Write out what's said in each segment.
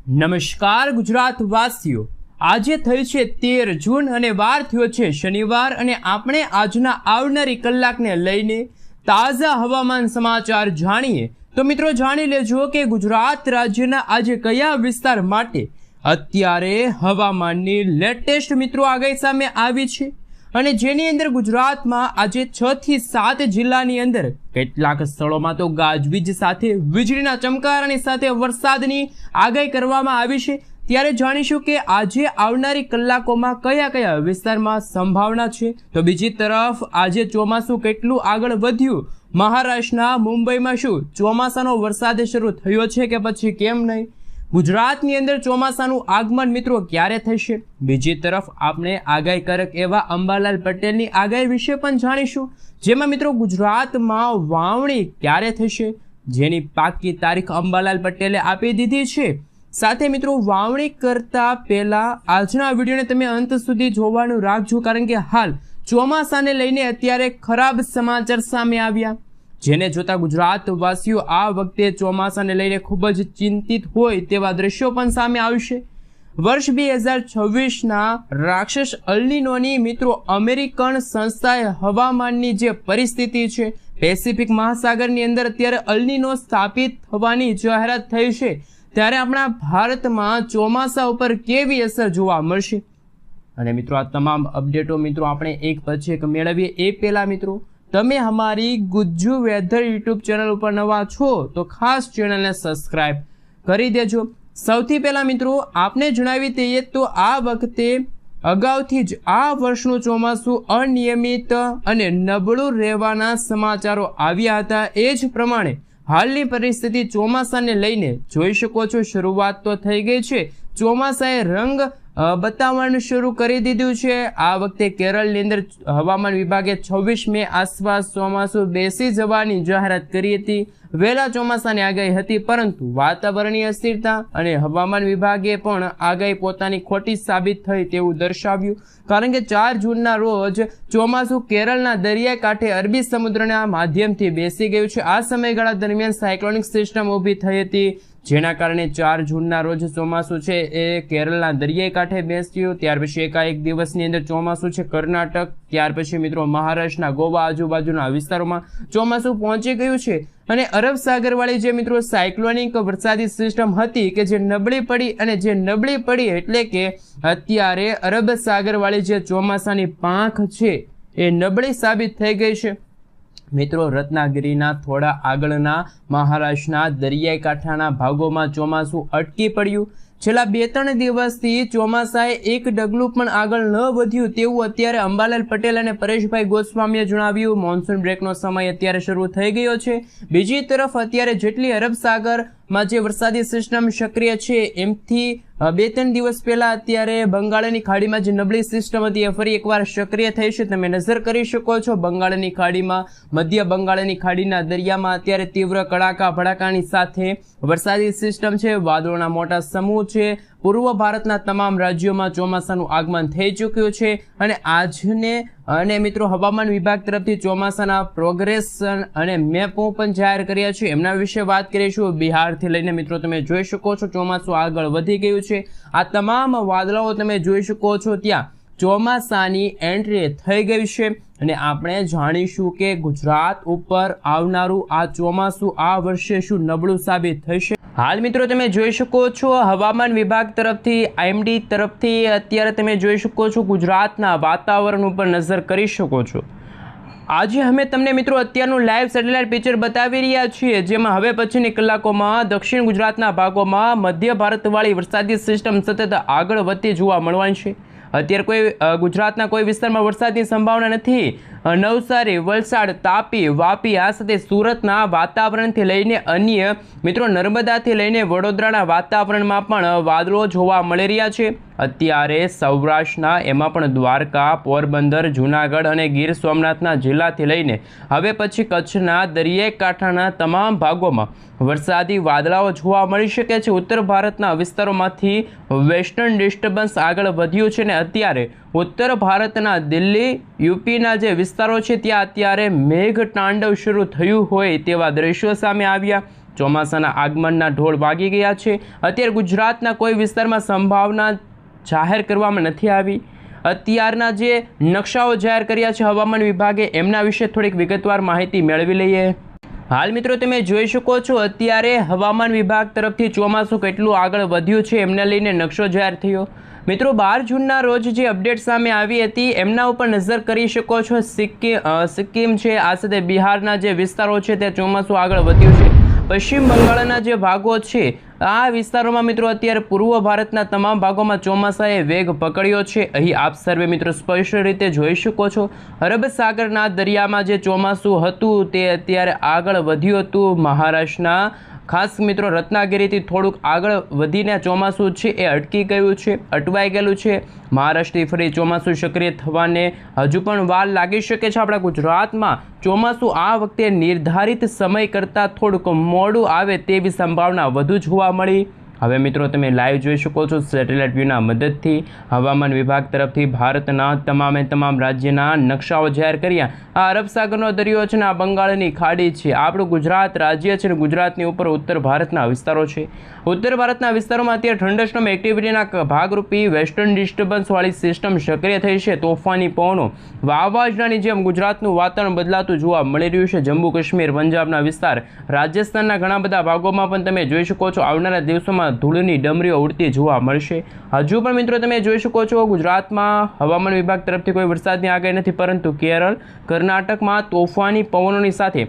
નમસ્કાર ગુજરાતવાસીઓ, આજે થઈ છે 13 જૂન અને વાર થયો છે શનિવાર અને આપણે આજના આવનારી કલાકને લઈને તાજા હવામાન સમાચાર જાણીએ તો મિત્રો જાણી લેજો કે ગુજરાત રાજ્યના આજે કયા વિસ્તાર માટે અત્યારે હવામાનની લેટેસ્ટ મિત્રો આગાહી સામે આવી છે અને જેની અંદર ગુજરાતમાં આજે 6 થી 7 જિલ્લાની અંદર કેટલાક સ્થળોમાં તો ગાજવીજ સાથે વીજળીના ચમકારાની સાથે વરસાદની આગાહી કરવામાં આવી છે। ત્યારે જાણીશું કે આજે આવનારી કલાકોમાં કયા કયા વિસ્તારમાં સંભાવના છે। તો બીજી તરફ આજે ચોમાસું કેટલું આગળ વધ્યું, મહારાષ્ટ્રના મુંબઈમાં શું ચોમાસાનો વરસાદ શરૂ થયો છે કે પછી કેમ નહીં, ગુજરાતની અંદર ચોમાસાનું આગમન મિત્રો ક્યારે થશે। બીજી તરફ આપણે આગાહીકારક એવા અંબાલાલ પટેલની આગાહી વિશે પણ જાણીશું, જેમાં મિત્રો ગુજરાતમાં વાવણી ક્યારે થશે જેની પાકી તારીખ અંબાલાલ પટેલે આપી દીધી છે। સાથે મિત્રો વાવણી કરતા પહેલા આજના વિડીયોને તમે અંત સુધી જોવાનું રાખજો, કારણ કે હાલ ચોમાસાને લઈને અત્યારે ખરાબ સમાચાર સામે આવ્યા, જેને જોતા ગુજરાતવાસીઓ આ વખતે ચોમાસાને લઈને ખૂબ જ ચિંતિત હોય તેવા દ્રશ્યો પણ સામે આવશે। વર્ષ 2026ના રાક્ષસ અલ્નીનોની મિત્રો અમેરિકન સંસ્થાએ હવામાનની જે પરિસ્થિતિ છે, પેસિફિક મહાસાગરની અંદર અત્યારે અલ્નીનો સ્થાપિત થવાની જાહેરાત થઈ છે, ત્યારે આપણા ભારતમાં ચોમાસા ઉપર કેવી અસર જોવા મળશે અને મિત્રો આ તમામ અપડેટો મિત્રો આપણે એક પછી એક મેળવીએ એ પહેલાં મિત્રો તમે અમારી ગુજ્જુ વેધર યુટ્યુબ ચેનલ ઉપર નવા છો તો ખાસ ચેનલને સબસ્ક્રાઇબ કરી દેજો। સૌથી પહેલાં મિત્રો આપને જણાવી દઈએ તો આ વખતે અગાઉથી જ આ વર્ષનું ચોમાસું અનિયમિત અને નબળું રહેવાના સમાચારો આવ્યા હતા। એ જ પ્રમાણે હાલની પરિસ્થિતિ ચોમાસાને લઈને જોઈ શકો છો, શરૂઆત તો થઈ ગઈ છે, ચોમાસાએ રંગ બતાવવાનું શરૂ કરી દીધું છે। આ વખતે કેરળની અંદર હવામાન વિભાગે 26 મે આસપાસ ચોમાસું બેસી જવાની જાહેરાત કરી હતી, વહેલા ચોમાસાની આગાહી હતી, પરંતુ વાતાવરણીય અસ્થિરતા અને હવામાન વિભાગે પણ આગાહી પોતાની ખોટી સાબિત થઈ તેવું દર્શાવ્યું, કારણ કે 4 જૂનના રોજ ચોમાસું કેરળના દરિયાઈ કાંઠે અરબી સમુદ્રના માધ્યમથી બેસી ગયું છે। આ સમયગાળા દરમિયાન સાયક્લોનિક સિસ્ટમ ઊભી થઈ હતી, જેના કારણે 4 જૂનના રોજ ચોમાસું છે એ કેરળના દરિયાઈ કાંઠે બેસ્યું। ત્યાર પછી એકાએક દિવસની અંદર ચોમાસું છે કર્ણાટક, ત્યાર પછી મિત્રો મહારાષ્ટ્રના ગોવા આજુબાજુના વિસ્તારોમાં ચોમાસું પહોંચી ગયું છે અને અરબ સાગરવાળી જે મિત્રો સાયક્લોનિક વરસાદી સિસ્ટમ હતી કે જે નબળી પડી, અને જે નબળી પડી એટલે કે અત્યારે અરબ સાગરવાળી જે ચોમાસાની પાંખ છે એ નબળી સાબિત થઈ ગઈ છે। મિત્રો રત્નાગિરીના થોડા આગળના મહારાષ્ટ્રના દરિયાઈ કાંઠાના ભાગોમાં ચોમાસું અટકી પડ્યું। છેલ્લા 2-3 દિવસથી ચોમાસાએ એક ડગલું પણ આગળ ન વધ્યું તેવું અત્યારે અંબાલાલ પટેલ અને પરેશભાઈ ગોસ્વામીએ જણાવ્યું। મોન્સૂન બ્રેકનો સમય અત્યારે શરૂ થઈ ગયો છે। બીજી તરફ અત્યારે જેટલી અરબ સાગરમાં જે વરસાદી સિસ્ટમ સક્રિય છે એમથી 2-3 દિવસ પહેલા અત્યારે બંગાળની ખાડીમાં જે નબળી સિસ્ટમ હતી એ ફરી એકવાર સક્રિય થઈ છે। તમે નજર કરી શકો છો બંગાળની ખાડીમાં, મધ્ય બંગાળની ખાડીના દરિયામાં અત્યારે તીવ્ર કડાકા ભડાકાની સાથે વરસાદી સિસ્ટમ છે, વાદળોના મોટા સમૂહ છે। પૂર્વ ભારતના તમામ રાજ્યોમાં ચોમાસાનું આગમન થઈ ચૂક્યું છે અને આજને અને મિત્રો હવામાન વિભાગ તરફથી ચોમાસાના પ્રોગ્રેશન અને મેપો પણ જાહેર કર્યા છે, એમના વિશે વાત કરીશું। બિહારથી લઈને મિત્રો તમે જોઈ શકો છો ચોમાસું આગળ વધી ગયું છે। આ તમામ વાદળાઓ તમે જોઈ શકો છો ત્યાં ચોમાસાની એન્ટ્રી થઈ ગઈ છે અને આપણે જાણીશું કે ગુજરાત ઉપર આવનારું આ ચોમાસું આ વર્ષે શું નબળું સાબિત થશે। હાલ મિત્રો તમે જોઈ શકો છો હવામાન વિભાગ તરફથી આઈએમડી તરફથી અત્યારે તમે જોઈ શકો છો ગુજરાતના વાતાવરણ ઉપર નજર કરી શકો છો। આજે અમે તમને મિત્રો અત્યારનું લાઈવ સેટેલાઇટ પિક્ચર બતાવી રહ્યા છીએ, જેમાં હવે પછીની કલાકોમાં દક્ષિણ ગુજરાતના ભાગોમાં મધ્ય ભારતવાળી વરસાદી સિસ્ટમ સતત આગળ વધતી જોવા મળવાની છે। અત્યારે કોઈ ગુજરાતના કોઈ વિસ્તારમાં વરસાદની સંભાવના નથી। નવસારી, વલસાડ, તાપી, વાપી, આ સાથે સુરતના વાતાવરણથી લઈને અન્ય મિત્રો નર્મદાથી લઈને વડોદરાના વાતાવરણમાં પણ વાદળો જોવા મળી રહ્યા છે। અત્યારે સૌરાષ્ટ્રના એમાં પણ દ્વારકા, પોરબંદર, જૂનાગઢ અને ગીર સોમનાથના જિલ્લાથી લઈને હવે પછી કચ્છના દરિયાઈ કાંઠાના તમામ ભાગોમાં વરસાદી વાદળાઓ જોવા મળી શકે છે। ઉત્તર ભારતના વિસ્તારોમાંથી વેસ્ટર્ન ડિસ્ટર્બન્સ આગળ વધ્યું છે ને અત્યારે ઉત્તર ભારતના દિલ્હી, યુપીના જે વિસ્તારો છે ત્યાં અત્યારે મેઘ તાંડવ શરૂ થયું હોય તેવા દ્રશ્યો સામે આવ્યા। ચોમાસાના આગમનના ઢોળ વાગી ગયા છે. અત્યારે ગુજરાતના કોઈ વિસ્તારમાં સંભાવના જાહેર કરવામાં નથી આવી. અત્યારના જે નકશાઓ જાહેર કર્યા છે હવામાન વિભાગે, એમના વિશે થોડીક વિગતવાર માહિતી મેળવી લઈએ. હાલ મિત્રો તમે જોઈ શકો છો અત્યારે હવામાન વિભાગ તરફથી ચોમાસું કેટલું આગળ વધ્યું છે એમને લઈને નકશો જાહેર થયો. મિત્રો 12 જૂનના રોજ જે અપડેટ સામે આવી હતી એમના ઉપર નજર કરી શકો છો. સિક્કિમ છે, આ સાથે બિહારના જે વિસ્તારો છે ત્યાં ચોમાસું આગળ વધ્યું છે. પશ્ચિમ બંગાળના જે ભાગો છે આ વિસ્તારોમાં મિત્રો અત્યારે પૂર્વ ભારતના તમામ ભાગોમાં ચોમાસાએ વેગ પકડ્યો છે. અહીં આપ સર્વે મિત્રો સ્પષ્ટ રીતે જોઈ શકો છો અરબ સાગરના દરિયામાં જે ચોમાસું હતું તે અત્યારે આગળ વધ્યું હતું. મહારાષ્ટ્રના ખાસ મિત્રો રત્નાગીરીથી થોડુંક આગળ વધીને ચોમાસું છે એ અટકી ગયું છે, અટવાઈ ગયેલું છે. મહારાષ્ટ્રથી ફરી ચોમાસું સક્રિય થવાને હજુ પણ વાર લાગી શકે છે. આપણા ગુજરાતમાં ચોમાસું આ વખતે નિર્ધારિત સમય કરતાં થોડુંક મોડું આવે તેવી સંભાવના વધુ જોવા મળી. હવે મિત્રો તમે લાઈવ જોઈ શકો છો સેટેલાઇટ વ્યૂના મદદથી હવામાન વિભાગ તરફથી ભારતના તમામ રાજ્યના નકશાઓ જાહેર કર્યા. આ અરબ સાગરનો દરિયો છે ને આ બંગાળની ખાડી છે. આપણું ગુજરાત રાજ્ય છે ને ગુજરાતની ઉપર ઉત્તર ભારતના વિસ્તારો છે. ઉત્તર ભારતના વિસ્તારોમાં અત્યારે થંડરસ્ટોર્મ એક્ટિવિટીના ભાગરૂપી વેસ્ટર્ન ડિસ્ટર્બન્સવાળી સિસ્ટમ સક્રિય થઈ છે. તોફાની પવનો વાવાઝોડાની જેમ ગુજરાતનું વાતાવરણ બદલાતું જોવા મળી રહ્યું છે. જમ્મુ કાશ્મીર, પંજાબના વિસ્તાર, રાજસ્થાનના ઘણા બધા ભાગોમાં પણ તમે જોઈ શકો છો આવનારા દિવસોમાં ધૂળની ડમરીઓ ઉડતી જોવા મળશે. હજુ પણ મિત્રો તમે જોઈ શકો છો ગુજરાતમાં હવામાન વિભાગ તરફથી કોઈ વરસાદની આગાહી નથી, પરંતુ કેરળ, કર્ણાટકમાં તોફાની પવનોની સાથે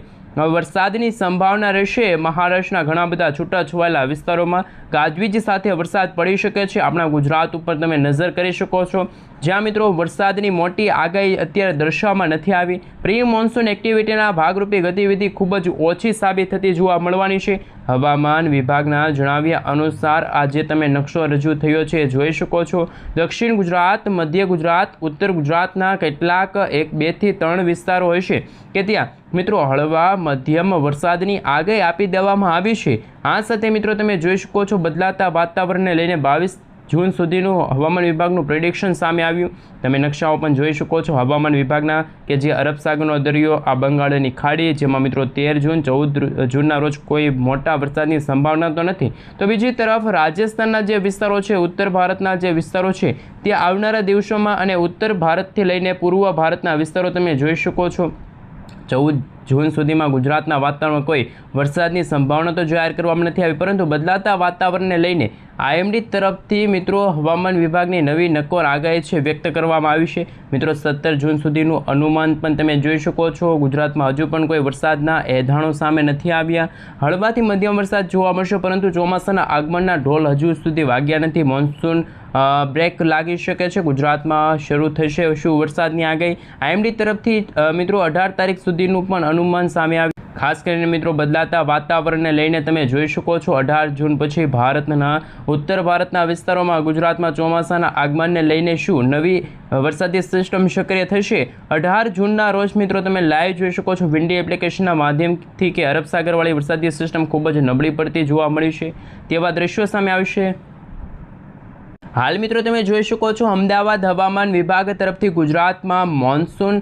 વરસાદની સંભાવના રહેશે. મહારાષ્ટ્રના ઘણા બધા છૂટાછવાયેલા વિસ્તારોમાં ગાજવીજ સાથે વરસાદ પડી શકે છે. આપણા ગુજરાત ઉપર તમે નજર કરી શકો છો જ્યાં મિત્રો વરસાદની મોટી આગાહી અત્યારે દર્શાવવામાં નથી આવી. પ્રી મોન્સૂન એક્ટિવિટીના ભાગરૂપે ગતિવિધિ ખૂબ જ ઓછી સાબિત થતી જોવા મળવાની છે. હવામાન વિભાગના જણાવ્યા અનુસાર આજે તમે નકશો રજૂ થયો છે જોઈ શકો છો. દક્ષિણ ગુજરાત, મધ્ય ગુજરાત, ઉત્તર ગુજરાતના કેટલાક 1, 2 થી 3 વિસ્તારો હશે કે ત્યાં મિત્રો હળવા મધ્યમ વરસાદની આગાહી આપી દેવામાં આવી છે. આ સાથે મિત્રો તમે જોઈ શકો છો બદલાતા વાતાવરણને લઈને 22 જૂન સુધીનું હવામાન વિભાગનું પ્રેડિક્શન સામે આવ્યું. તમે નકશાઓ પણ જોઈ શકો છો હવામાન વિભાગના કે જે અરબ સાગરનો દરિયો, આ બંગાળની ખાડી, જેમાં મિત્રો 13 જૂન 14 જૂનના રોજ કોઈ મોટા વરસાદની સંભાવના તો નથી. તો બીજી તરફ રાજસ્થાનના જે વિસ્તારો છે, ઉત્તર ભારતના જે વિસ્તારો છે ત્યાં આવનારા દિવસોમાં અને ઉત્તર ભારતથી લઈને પૂર્વ ભારતના વિસ્તારો તમે જોઈ શકો છો 14 જૂન સુધીમાં ગુજરાતના વાતાવરણમાં કોઈ વરસાદની સંભાવના તો જાહેર કરવામાં નથી આવી, પરંતુ બદલાતા વાતાવરણને લઈને આઈએમડી તરફથી મિત્રો હવામાન વિભાગની નવી નક્કોર આગાહી છે વ્યક્ત કરવામાં આવી છે. મિત્રો 17 જૂન સુધીનું અનુમાન પણ તમે જોઈ શકો છો. ગુજરાતમાં હજુ પણ કોઈ વરસાદના એધાણો સામે નથી આવ્યા. હળવાથી મધ્યમ વરસાદ જોવા મળશે, પરંતુ ચોમાસાના આગમનના ઢોલ હજુ સુધી વાગ્યા નથી. મોન્સૂન બ્રેક લાગી શકે છે. ગુજરાતમાં શરૂ થશે શું વરસાદની આગાહી? આઈએમડી તરફથી મિત્રો 18 તારીખ સુધીનું પણ અનુમાન સામે આવ્યું. ખાસ કરીને મિત્રો બદલાતા વાતાવરણને લઈને તમે જોઈ શકો છો 18 જૂન પછી ભારતના ઉત્તર ભારતના વિસ્તારોમાં ગુજરાતમાં ચોમાસાના આગમનને લઈને શું નવી વરસાદી સિસ્ટમ સક્રિય થશે. 18 જૂનના રોજ મિત્રો તમે લાઈવ જોઈ શકો છો વિન્ડી એપ્લિકેશનના માધ્યમથી કે અરબ સાગરવાળી વરસાદી સિસ્ટમ ખૂબ જ નબળી પડતી જોવા મળી છે તેવા દ્રશ્યો સામે આવશે. હાલ મિત્રો તમે જોઈ શકો છો અમદાવાદ હવામાન વિભાગ તરફથી ગુજરાતમાં મોન્સૂન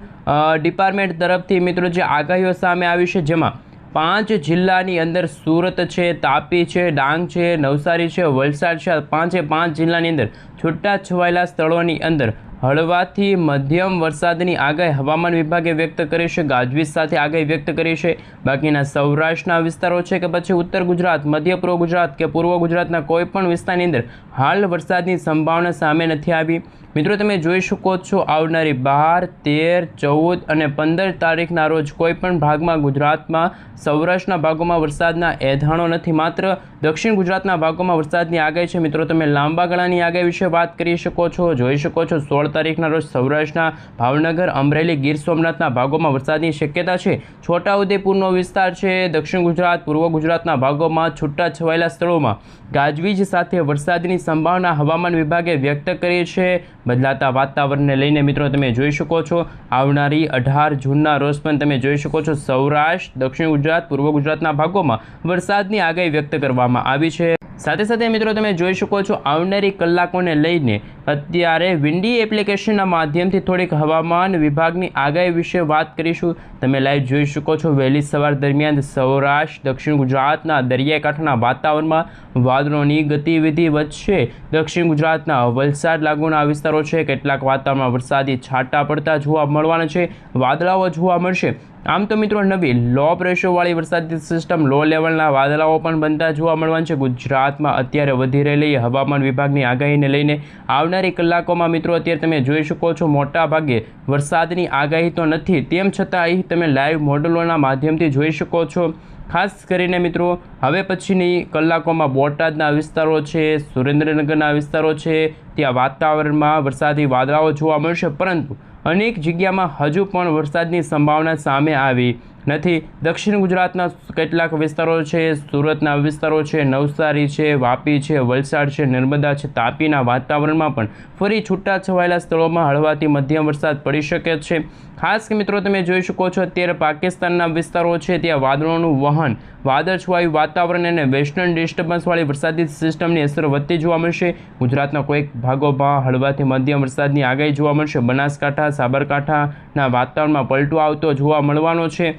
ડિપાર્ટમેન્ટ તરફથી મિત્રો જે આગાહીઓ સામે આવી છે, જેમાં 5 જિલ્લાની અંદર સુરત છે, તાપી છે, ડાંગ છે, નવસારી છે, વલસાડ છે, 5 જિલ્લાની અંદર છૂટાછવાયેલા સ્થળોની અંદર હળવાથી મધ્યમ વરસાદની આગાહી હવામાન વિભાગે વ્યક્ત કરી છે. ગાજવીજ સાથે આગાહી વ્યક્ત કરી છે. બાકીના સૌરાષ્ટ્રના વિસ્તારો છે કે પછી ઉત્તર ગુજરાત, મધ્ય પૂર્વ ગુજરાત કે પૂર્વ ગુજરાતના કોઈ પણ વિસ્તારની અંદર હાલ વરસાદની સંભાવના સામે નથી આવી. મિત્રો તમે જોઈ શકો છો આવનારી 12, 13, 14 અને 15 તારીખના રોજ કોઈ પણ ભાગમાં ગુજરાતમાં સૌરાષ્ટ્રના ભાગોમાં વરસાદના એધાણો નથી, માત્ર દક્ષિણ ગુજરાતના ભાગોમાં વરસાદની આગાહી છે. મિત્રો તમે લાંબા ગાળાની આગાહી વિશે વાત કરી શકો છો. જોઈ શકો છો 16 તારીખના રોજ સૌરાષ્ટ્રના ભાવનગર, અમરેલી, ગીર સોમનાથના ભાગોમાં વરસાદની શક્યતા છે. છોટાઉદેપુરનો વિસ્તાર છે, દક્ષિણ ગુજરાત, પૂર્વ ગુજરાતના ભાગોમાં છૂટાછવાયેલા સ્થળોમાં ગાજવીજ સાથે વરસાદની સંભાવના હવામાન વિભાગે વ્યક્ત કરી છે. બદલાતા વાતાવરણને લઈને મિત્રો તમે જોઈ શકો છો આવનારી 18 જૂનના રોજ પણ તમે જોઈ શકો છો સૌરાષ્ટ્ર, દક્ષિણ ગુજરાત, પૂર્વ ગુજરાતના ભાગોમાં વરસાદની આગાહી વ્યક્ત કરવામાં આવી છે. સાથે સાથે મિત્રો તમે જોઈ શકો છો આવનારી કલાકોને લઈને અત્યારે વિન્ડી એપ્લિકેશનના માધ્યમથી થોડીક હવામાન વિભાગની આગાહી વિશે વાત કરીશું. તમે લાઈવ જોઈ શકો છો વહેલી સવાર દરમિયાન સૌરાષ્ટ્ર દક્ષિણ ગુજરાતના દરિયાકાંઠાના વાતાવરણમાં વાદળોની ગતિવિધિ વચ્ચે દક્ષિણ ગુજરાતના વલસાડ લાગુના વિસ્તારો છે, કેટલાક વાતાવરણમાં વરસાદી છાંટા પડતા જોવા મળવાના છે, વાદળાઓ જોવા મળશે. આમ તો મિત્રો નવી લો પ્રેશરવાળી વરસાદી સિસ્ટમ લો લેવલના વાદળાઓ પણ બનતા જોવા મળવાના છે. ગુજરાતમાં અત્યારે વધી રહેલી હવામાન વિભાગની આગાહીને લઈને આવનારી કલાકોમાં મિત્રો અત્યારે તમે જોઈ શકો છો મોટા ભાગે વરસાદની આગાહી તો નથી, તેમ છતાં અહીં તમે લાઈવ મોડલોના માધ્યમથી જોઈ શકો છો. ખાસ કરીને મિત્રો હવે પછીની કલાકોમાં બોટાદના વિસ્તારો છે, સુરેન્દ્રનગરના વિસ્તારો છે, ત્યાં વાતાવરણમાં વરસાદી વાદળાઓ જોવા મળશે, પરંતુ અનેક જગ્યામાં હજુ પણ વરસાદની સંભાવના સામે આવી નથી. દક્ષિણ ગુજરાતના કેટલાક વિસ્તારો છે, સુરતના વિસ્તારો છે, નવસારી છે, વાપી છે, વલસાડ છે, નર્મદા છે, તાપીના વાતાવરણમાં પણ ફરી છૂટાછવાયેલા સ્થળોમાં હળવાથી મધ્યમ વરસાદ પડી શકે છે. ખાસ કે મિત્રો તમે જોઈ શકો છો અત્યારે પાકિસ્તાનના વિસ્તારો છે, ત્યાં વાદળોનું વહન, વાદળછવાયું વાતાવરણ અને વેસ્ટર્ન ડિસ્ટર્બન્સવાળી વરસાદી સિસ્ટમની અસર વધતી જોવા મળશે. ગુજરાતના કોઈક ભાગોમાં હળવાથી મધ્યમ વરસાદની આગાહી જોવા મળશે. બનાસકાંઠા, સાબરકાંઠાના વાતાવરણમાં પલટો આવતો જોવા મળવાનો છે.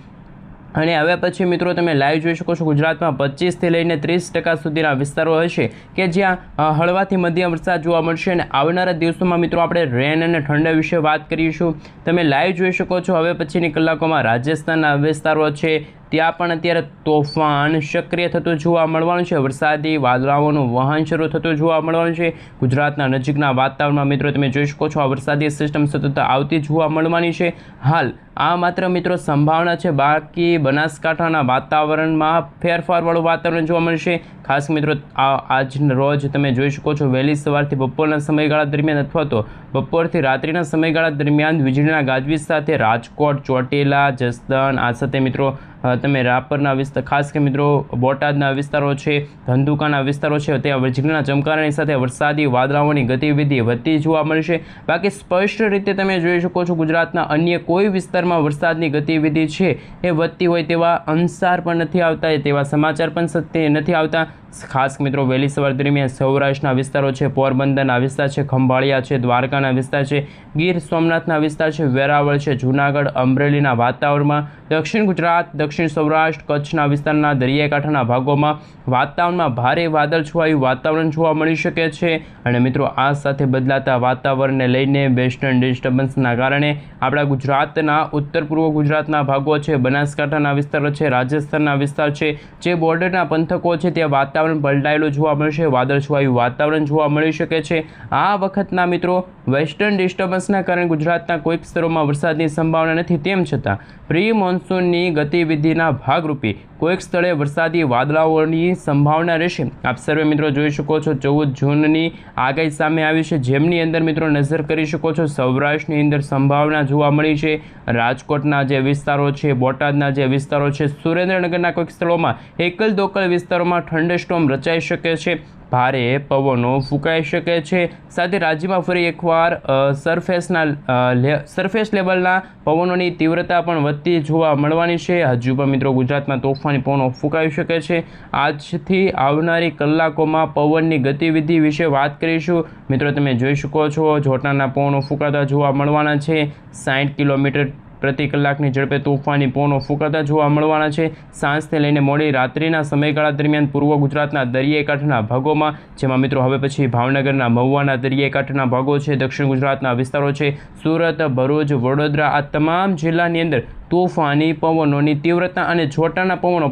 અને હવે પછી મિત્રો તમે લાઈવ જોઈ શકો છો ગુજરાતમાં 25થી લઈને 30% સુધીના વિસ્તારો હશે કે જ્યાં હળવાથી મધ્યમ વરસાદ જોવા મળશે. અને આવનારા દિવસોમાં મિત્રો આપણે રેન અને ઠંડા વિશે વાત કરીશું. તમે લાઈવ જોઈ શકો છો હવે પછીની કલાકોમાં રાજસ્થાનના વિસ્તારો છે, ત્યાં પણ અત્યારે તોફાન સક્રિય થતું જોવા મળવાનું છે. વરસાદી વાદળાઓનું વહન શરૂ થતું જોવા મળવાનું છે. ગુજરાતના નજીકના વાતાવરણમાં મિત્રો તમે જોઈ શકો છો આ વરસાદી સિસ્ટમ સતત આવતી જોવા મળવાની છે. હાલ આ માત્ર મિત્રો સંભાવના છે, બાકી બનાસકાંઠાના વાતાવરણમાં ફેરફારવાળું વાતાવરણ જોવા મળશે. ખાસ મિત્રો આજના રોજ તમે જોઈ શકો છો વહેલી સવારથી બપોરના સમયગાળા દરમિયાન અથવા તો બપોરથી રાત્રિના સમયગાળા દરમિયાન વીજળીના ગાજવીજ સાથે રાજકોટ, ચોટીલા, જસદણ, આ સાથે મિત્રો તમે રાપરના વિસ્તાર, ખાસ કે મિત્રો બોટાદના વિસ્તારો છે, ધંધુકાના વિસ્તારો છે, ત્યાં વીજળીના ચમકારાની સાથે વરસાદી વાદળાઓની ગતિવિધિ વધતી જોવા મળશે. બાકી સ્પષ્ટ રીતે તમે જોઈ શકો છો ગુજરાતના અન્ય કોઈ વિસ્તારમાં વરસાદની ગતિવિધિ છે એ વધતી હોય તેવા અંસાર પણ નથી આવતા, તેવા સમાચાર પણ સત્ય નથી આવતા. ખાસ મિત્રો વહેલી સવાર દરમિયાન સૌરાષ્ટ્રના વિસ્તારો છે, પોરબંદરના વિસ્તાર છે, ખંભાળિયા છે, દ્વારકાના વિસ્તાર છે, ગીર સોમનાથના વિસ્તાર છે, વેરાવળ છે, જૂનાગઢ, અમરેલીના વાતાવરણમાં, દક્ષિણ ગુજરાત, દક્ષિણ સૌરાષ્ટ્ર, કચ્છના વિસ્તારના દરિયાકાંઠાના ભાગોમાં વાતાવરણમાં ભારે વાદળછવાયું વાતાવરણ જોવા મળી શકે છે. અને મિત્રો આ સાથે બદલાતા વાતાવરણને લઈને વેસ્ટર્ન ડિસ્ટર્બન્સના કારણે આપણા ગુજરાતના ઉત્તર પૂર્વ ગુજરાતના ભાગો છે, બનાસકાંઠાના વિસ્તારો છે, રાજસ્થાનના વિસ્તાર છે, જે બોર્ડરના પંથકો છે, ત્યાં વાતાવરણ પલટાયેલું જોવા મળશે, વાદળછવાયું વાતાવરણ જોવા મળી શકે છે. આ વખતના મિત્રો વેસ્ટર્ન ડિસ્ટર્બન્સના કારણે ગુજરાતના કોઈક સ્થળોમાં વરસાદની સંભાવના નથી, તેમ છતાં પ્રી મોન્સૂનની ગતિવિધિના ભાગરૂપે કોઈક સ્થળે વરસાદી વાદળાઓની સંભાવના રહેશે. આપ સર્વે મિત્રો જોઈ શકો છો 14 જૂનની આગાહી સામે આવી છે, જેમની અંદર મિત્રો નજર કરી શકો છો સૌરાષ્ટ્રની અંદર સંભાવના જોવા મળી છે. રાજકોટના જે વિસ્તારો છે, બોટાદના જે વિસ્તારો છે, સુરેન્દ્રનગરના કોઈક સ્થળોમાં એકલ દોકલ વિસ્તારોમાં થંડરસ્ટોર્મ રચાઈ શકે છે, ભારે પવનો ફૂંકાઈ શકે છે. સાથે રાજ્યમાં ફરી એકવાર સરફેસ લેવલના પવનોની તીવ્રતા પણ વધતી જોવા મળવાની છે. હજુ પણ મિત્રો ગુજરાતમાં તોફાની પવનો ફૂંકાઈ શકે છે. આજથી આવનારી કલાકોમાં પવનની ગતિવિધિ વિશે વાત કરીશું. મિત્રો તમે જોઈ શકો છો જોટાના પવનો ફૂંકાતા જોવા મળવાના છે. 60 કિલોમીટર પ્રતિ કલાકની ઝડપે તોફાની પવનો ફૂંકાતા જોવા મળવાના છે. સાંજથી લઈને મોડી રાત્રિના સમયગાળા દરમિયાન પૂર્વ ગુજરાતના દરિયાકાંઠાના ભાગોમાં, જેમાં મિત્રો હવે પછી ભાવનગરના મહુવાના દરિયાકાંઠાના ભાગો છે, દક્ષિણ ગુજરાતના વિસ્તારો છે, સુરત, ભરૂચ, વડોદરા, આ તમામ જિલ્લાની અંદર તોફાની પવનોની તીવ્રતા અને જોટાના પવનો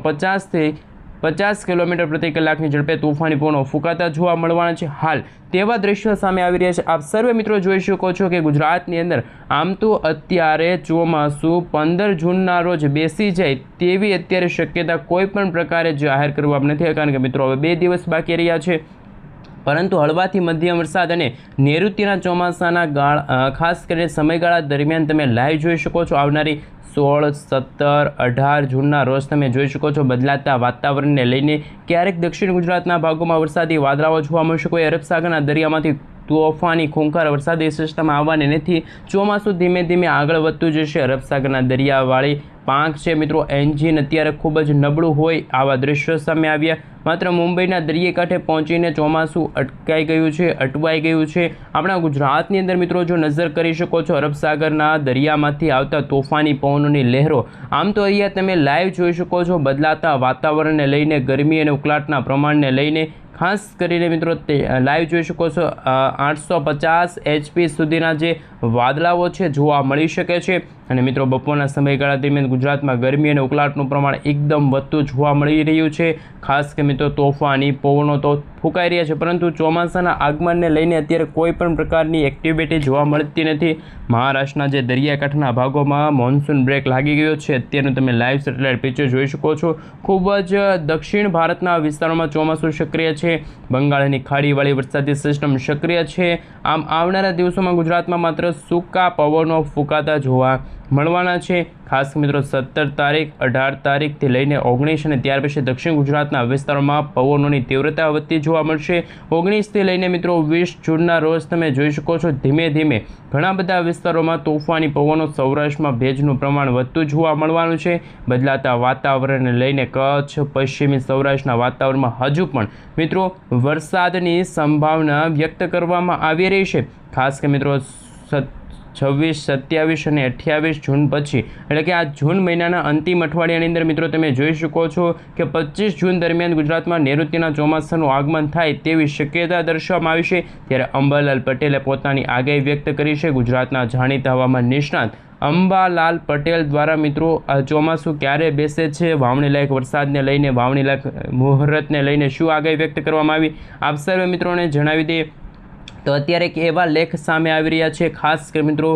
50 કિલોમીટર પ્રતિ કલાકની ઝડપે તોફાની પવનો ફૂંકાતા જોવા મળવાના છે. હાલ તેવા દ્રશ્યો સામે આવી રહ્યા છે. આપ સર્વે મિત્રો જોઈ શકો છો કે ગુજરાતની અંદર આમ તો અત્યારે ચોમાસું 15 જૂનના રોજ બેસી જાય તેવી અત્યારે શક્યતા કોઈ પણ પ્રકારે જાહેર કરવામાં નથી, કારણ કે મિત્રો હવે 2 દિવસ બાકી રહ્યા છે. પરંતુ હળવાથી મધ્યમ વરસાદ અને નૈઋત્યના ચોમાસાના ખાસ કરીને સમયગાળા દરમિયાન તમે લાઈવ જોઈ શકો છો. આવનારી 16, 17, 18 જૂનના રોજ તમે જોઈ શકો છો બદલાતા વાતાવરણને લઈને ક્યારેક દક્ષિણ ગુજરાતના ભાગોમાં વરસાદી વાદળાઓ જોવા મળશે. કોઈ અરબ સાગરના દરિયામાંથી તોફાની ખૂંખાર વરસાદી સિસ્ટમ આવવાની નથી. ચોમાસું ધીમે ધીમે આગળ વધતું જશે. અરબ સાગરના દરિયાવાળી પાંખ છે મિત્રો, એન્જિન અત્યારે ખૂબ જ નબળું હોય આવા દ્રશ્યો સામે આવ્યા. માત્ર મુંબઈના દરિયાકાંઠે પહોંચીને ચોમાસું અટવાઈ ગયું છે. આપણા ગુજરાતની અંદર મિત્રો જો નજર કરી શકો છો, અરબ સાગરના દરિયામાંથી આવતા તોફાની પવનોની લહેરો. આમ તો અહીંયા તમે લાઈવ જોઈ શકો છો બદલાતા વાતાવરણને લઈને, ગરમી અને ઉકળાટના પ્રમાણને લઈને. ખાસ કરીને મિત્રો તે લાઈવ જોઈ શકો છો 850 HP સુધીના જે વાદળાઓ છે જોવા મળી શકે છે. અને મિત્રો બપોરના સમયગાળા દરમિયાન ગુજરાતમાં ગરમી અને ઉકળાટનું પ્રમાણ એકદમ વધતું જોવા મળી રહ્યું છે. ખાસ કે મિત્રો તોફાની પવનો તો ફૂંકાઈ રહ્યા છે, પરંતુ ચોમાસાના આગમનને લઈને અત્યારે કોઈ પણ પ્રકારની એક્ટિવિટી જોવા મળતી નથી. મહારાષ્ટ્રના જે દરિયાકાંઠાના ભાગોમાં મોન્સૂન બ્રેક લાગી ગયો છે. અત્યારનું તમે લાઈવ સેટેલાઇટ પિક્ચર જોઈ શકો છો. ખૂબ જ દક્ષિણ ભારતના વિસ્તારોમાં ચોમાસું સક્રિય છે. બંગાળની ખાડીવાળી વરસાદી સિસ્ટમ સક્રિય છે. આમ આવનારા દિવસોમાં ગુજરાતમાં માત્ર સૂકા પવનો ફૂંકાતા જોવા મળવાના છે. ખાસ મિત્રો 17 તારીખ 18 તારીખથી લઈને 19 અને ત્યાર પછી દક્ષિણ ગુજરાતના વિસ્તારોમાં પવનોની તીવ્રતા વધતી જોવા મળશે. 19થી લઈને મિત્રો 20 જૂનના રોજ તમે જોઈ શકો છો ધીમે ધીમે ઘણા બધા વિસ્તારોમાં તોફાની પવનો, સૌરાષ્ટ્રમાં ભેજનું પ્રમાણ વધતું જોવા મળવાનું છે. બદલાતા વાતાવરણને લઈને કચ્છ, પશ્ચિમી સૌરાષ્ટ્રના વાતાવરણમાં હજુ પણ મિત્રો વરસાદની સંભાવના વ્યક્ત કરવામાં આવી રહી છે. ખાસ કે મિત્રો 26, 27 અને 28 જૂન પછી, એટલે કે આ જૂન મહિનાના અંતિમ અઠવાડિયાની અંદર મિત્રો તમે જોઈ શકો છો કે 25 જૂન દરમિયાન ગુજરાતમાં નૈઋત્યના ચોમાસાનું આગમન થાય તેવી શક્યતા દર્શાવવામાં આવી છે. ત્યારે અંબાલાલ પટેલે પોતાની આગાહી વ્યક્ત કરી છે. ગુજરાતના જાણીતા હવામાન નિષ્ણાત અંબાલાલ પટેલ દ્વારા મિત્રો આ ચોમાસું ક્યારે બેસે છે, વાવણી લાયક વરસાદને લઈને, વાવણી લાયક મુહૂર્તને લઈને શું આગાહી વ્યક્ત કરવામાં આવી, આપ સર્વે મિત્રોને જણાવી દઈએ. તો અત્યારે એક એવા લેખ સામે આવી રહ્યા છે. ખાસ કરી મિત્રો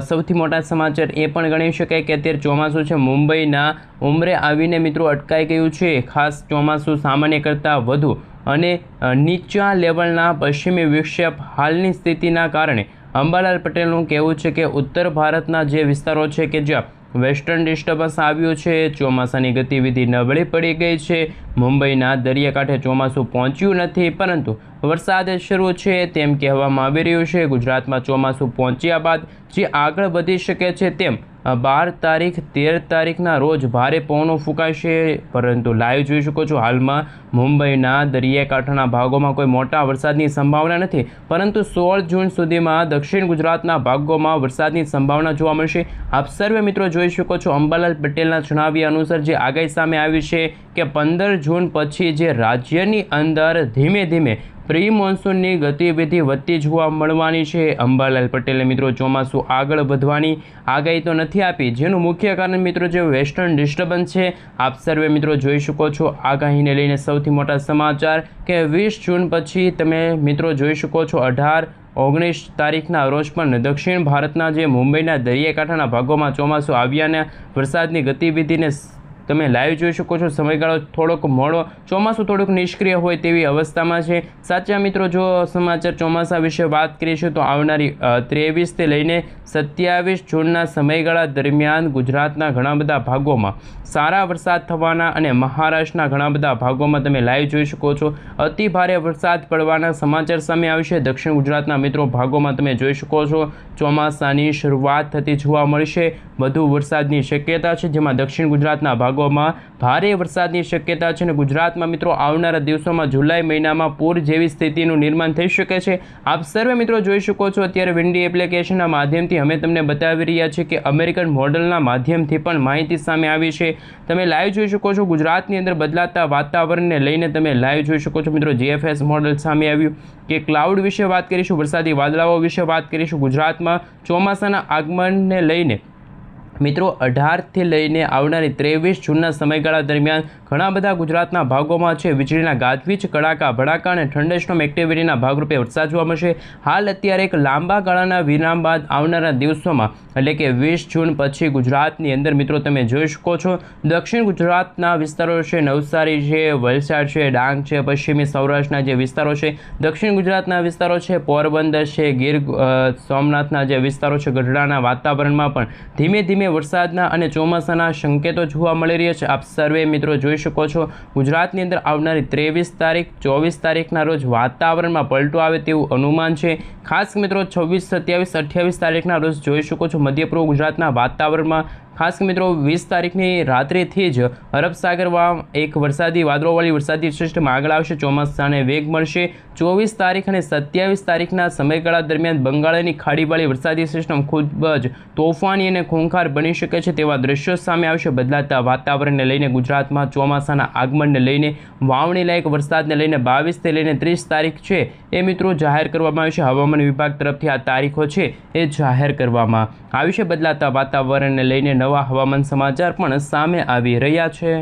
સૌથી મોટા સમાચાર એ પણ ગણી શકાય કે અત્યારે ચોમાસું છે મુંબઈના ઉમરે આવીને મિત્રો અટકાઈ ગયું છે. ખાસ ચોમાસું સામાન્ય કરતાં વધુ અને નીચા લેવલના પશ્ચિમી વિક્ષેપ હાલની સ્થિતિના કારણે અંબાલાલ પટેલનું કહેવું છે કે ઉત્તર ભારતના જે વિસ્તારો છે કે જ્યાં વેસ્ટર્ન ડિસ્ટર્બન્સ આવ્યું છે, ચોમાસાની ગતિવિધિ નબળી પડી ગઈ છે. મુંબઈના દરિયાકાંઠે ચોમાસું પહોંચ્યું નથી, પરંતુ વરસાદ શરૂ છે તેમ કહેવામાં આવી રહ્યું છે. ગુજરાતમાં ચોમાસું પહોંચ્યા બાદ જે આગળ વધી શકે છે તેમ 12 તારીખ 13 તારીખના રોજ ભારે પવનો ફૂંકાશે. પરંતુ લાઈવ જોઈ શકો છો હાલમાં મુંબઈના દરિયાકાંઠાના ભાગોમાં કોઈ મોટા વરસાદની સંભાવના નથી, પરંતુ 16 જૂન સુધીમાં દક્ષિણ ગુજરાતના ભાગોમાં વરસાદની સંભાવના જોવા મળશે. આપ સર્વે મિત્રો જોઈ શકો છો અંબાલાલ પટેલના જણાવ્યા અનુસાર જે આગાહી સામે આવી છે કે 15 જૂન પછી જે રાજ્યની અંદર ધીમે ધીમે પ્રી મોન્સૂનની ગતિવિધિ વધતી જોવા મળવાની છે. અંબાલાલ પટેલે મિત્રો ચોમાસું આગળ વધવાની આગાહી તો નથી આપી, જેનું મુખ્ય કારણ મિત્રો જે વેસ્ટર્ન ડિસ્ટર્બન્સ છે. આપ સર્વે મિત્રો જોઈ શકો છો આગાહીને લઈને સૌથી મોટા સમાચાર કે 20 જૂન પછી તમે મિત્રો જોઈ શકો છો 18-19 તારીખના રોજ પણ દક્ષિણ ભારતના જે મુંબઈના દરિયાકાંઠાના ભાગોમાં ચોમાસું આવ્યાના વરસાદની ગતિવિધિને તમે લાઈવ જોઈ શકો છો. સમયગાળો થોડોક મોડો, ચોમાસું થોડુંક નિષ્ક્રિય હોય તેવી અવસ્થામાં છે. સાચા મિત્રો જો સમાચાર ચોમાસા વિશે વાત કરીશું તો આવનારી 23થી લઈને 27 જૂનના સમયગાળા દરમિયાન ગુજરાતના ઘણા બધા ભાગોમાં સારા વરસાદ થવાના અને મહારાષ્ટ્રના ઘણા બધા ભાગોમાં તમે લાઈવ જોઈ શકો છો અતિ ભારે વરસાદ પડવાના સમાચાર સામે આવશે. દક્ષિણ ગુજરાતના મિત્રો ભાગોમાં તમે જોઈ શકો છો ચોમાસાની શરૂઆત થતી જોવા મળશે. વધુ વરસાદની શક્યતા છે, જેમાં દક્ષિણ ગુજરાતના ભાગોમાં ભારે વરસાદની શક્યતા છે. અને ગુજરાતમાં મિત્રો આવનારા દિવસોમાં જુલાઈ મહિનામાં પૂર જેવી સ્થિતિનું નિર્માણ થઈ શકે છે. આપ સર્વે મિત્રો જોઈ શકો છો અત્યારે વિન્ડી એપ્લિકેશનના માધ્યમથી અમે તમને બતાવી રહ્યા છીએ કે અમેરિકન મોડલના માધ્યમથી પણ માહિતી સામે આવી છે. તમે લાઈવ જોઈ શકો છો ગુજરાતની અંદર બદલાતા વાતાવરણને લઈને તમે લાઈવ જોઈ શકો છો મિત્રો GFS મોડલ સામે આવ્યું કે ક્લાઉડ વિશે વાત કરીશું, વરસાદી વાદળાઓ વિશે વાત કરીશું. ગુજરાતમાં ચોમાસાના આગમનને લઈને મિત્રો 18થી લઈને આવનારી 23 જૂનના સમયગાળા દરમિયાન ઘણા બધા ગુજરાતના ભાગોમાં છે વીજળીના ગાજવીજ, કડાકા ભડાકા અને થંડરસ્ટોર્મ એક્ટિવિટીના ભાગરૂપે વરસાદ જોવા મળશે. હાલ અત્યારે એક લાંબા ગાળાના વિરામ બાદ આવનારા દિવસોમાં એટલે કે 20 જૂન પછી ગુજરાતની અંદર મિત્રો તમે જોઈ શકો છો દક્ષિણ ગુજરાતના વિસ્તારો છે, નવસારી છે, વલસાડ છે, ડાંગ છે, પશ્ચિમી સૌરાષ્ટ્રના જે વિસ્તારો છે, દક્ષિણ ગુજરાતના વિસ્તારો છે, પોરબંદર છે, ગીર સોમનાથના જે વિસ્તારો છે, ગઢડાના વાતાવરણમાં પણ ધીમે ધીમે વરસાદના અને ચોમાસાના સંકેતો જોવા મળી રહ્યા છે. આપ સર્વે મિત્રો જોઈ શકો છો ગુજરાતની અંદર આવનારી 23 તારીખ 24 તારીખના રોજ વાતાવરણમાં પલટો આવે તેવું અનુમાન છે. ખાસ મિત્રો 26, 27, 28 તારીખના રોજ જોઈ શકો છો મધ્ય પૂર્વ ગુજરાતના વાતાવરણમાં ખાસ કે મિત્રો 20 તારીખની રાત્રિથી જ અરબ સાગરમાં એક વરસાદી વાદળોવાળી વરસાદી સિસ્ટમ આગળ આવશે, ચોમાસાને વેગ મળશે. 24 તારીખ અને 27 તારીખના સમયગાળા દરમિયાન બંગાળની ખાડીવાળી વરસાદી સિસ્ટમ ખૂબ જ તોફાની અને ખૂંખાર બની શકે છે તેવા દ્રશ્યો સામે આવશે. બદલાતા વાતાવરણને લઈને ગુજરાતમાં ચોમાસાના આગમનને લઈને વાવણી લાયક વરસાદને લઈને 22થી લઈને 30 તારીખ છે એ મિત્રો જાહેર કરવામાં આવી છે. હવામાન વિભાગ તરફથી આ તારીખો છે એ જાહેર કરવામાં આવી છે. બદલાતા વાતાવરણને લઈને નવા હવામાન સમાચાર પણ સામે આવી રહ્યા છે.